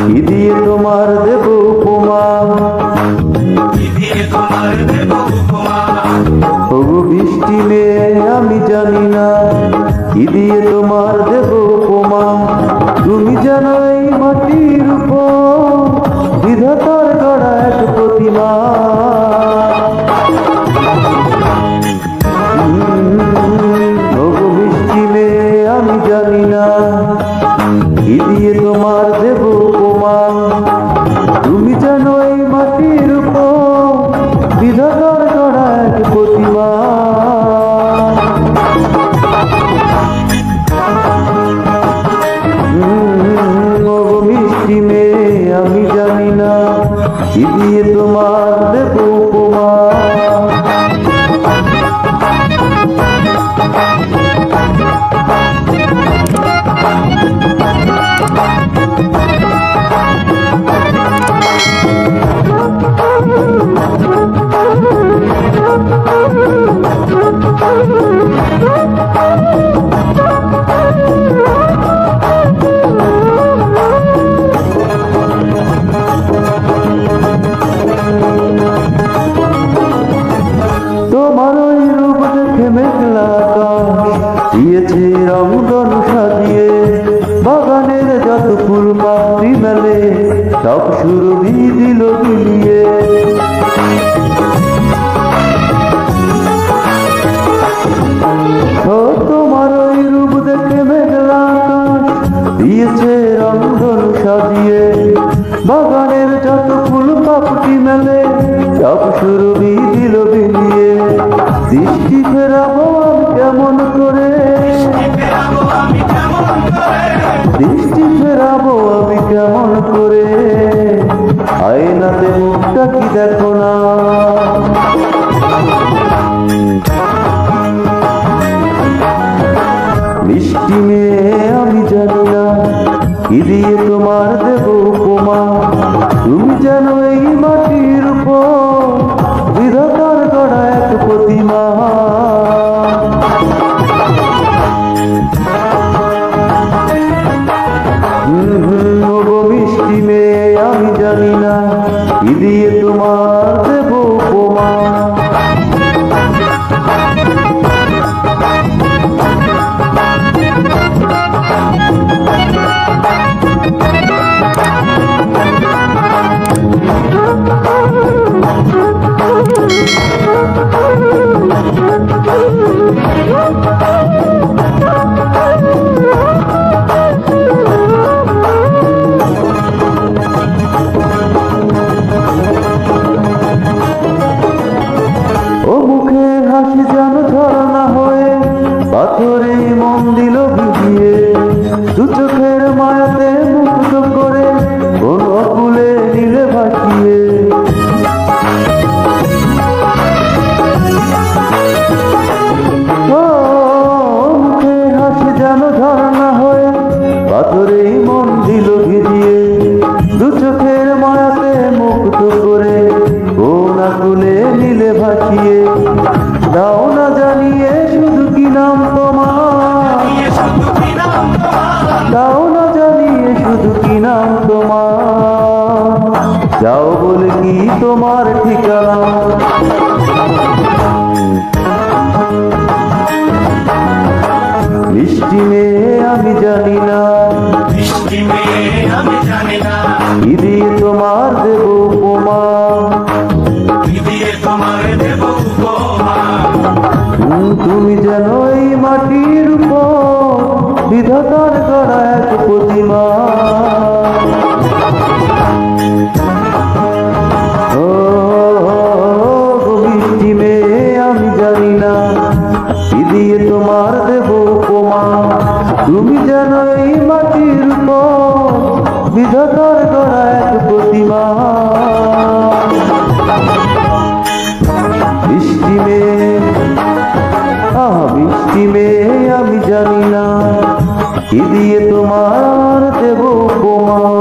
কি দিয়ে তোমার দেব উপমা, ওগো বৃষ্টি মেয়ে আমি জানি না কি দিয়ে তোমার দেব উপমা। তুমি জানো এই মাটির উপর বিধাতার গড়া এক প্রতিমা। ওগো বৃষ্টি মেয়ে আমি জানি না কি দিয়ে তোমার দেব উপমা। তুমি জানো এই মাটির উপর বিধাতার গড়া এক প্রতিমা। ওগো মিষ্টি মেয়ে আমি জানি না কি দিয়ে তোমার দেব উপমা। তোমার ওই রূপ দেখে মেঘলা আকাশ দিয়েছে রংধন সাজিয়ে, বাগানের যত ফুল পাপড়ি মেলে সব সুরভি দিল বিলিয়ে। তোমার ওই রূপ দেখে মেঘলা আকাশ দিয়েছে রংধন সাজিয়ে, বাগানের যত ফুল পাপড়ি মেলে সব সুরভি দিল বিলিয়ে। দৃষ্টি ফেরাবো আমি কেমন করে, দৃষ্টি ফেরাবো আমি কেমন করে, আয়নাতে মুখটা কি দেখো না। মিষ্টি মেয়ে আমি জানি না কি দিয়ে তোমার দেব উপমা। তুমি জানো এই মাটির উপর বিধাতার গড়া এক প্রতিমা। ওগো মিষ্টি মেয়ে আমি জানি না কি দিয়ে তোমার দেব উপমা। ও মুখের হাসি যেন ঝরনা হয়ে পাথরে মন দিল ভিজিয়ে, দু চোখের মায়াতে মুগ্ধ করে কোন অকুলে নিলে ভাসিয়ে। মুখের হাসি যেন ঝরনা হয়ে পাথরে মন দিল ভিজিয়ে, দু চোখের মায়াতে মুগ্ধ করে কোন আকুলে নিলে ভাসিয়ে। দাও না জানিয়ে শুধু কি নাম তোমার, দাও না জানিয়ে শুধু কি নাম তোমার, যাও বলে কি তোমার ঠিকানা। মিষ্টি মেয়ে আমি জানি না, কি দিয়ে তোমার দেব উপমা। তুমি যেন এই মাটির উপর বিধাতার গড়া এক প্রতিমা। মিষ্টি মেয়ে আমি জানি না কি দিয়ে তোমার দেব উপমা। তুমি যেন এই মাটির উপর বিধাতার গড়া এক প্রতিমা। বৃষ্টি মেয়ে, বৃষ্টি মেয়ে, আমি জানি না কি দিয়ে তোমার দেব উপমা।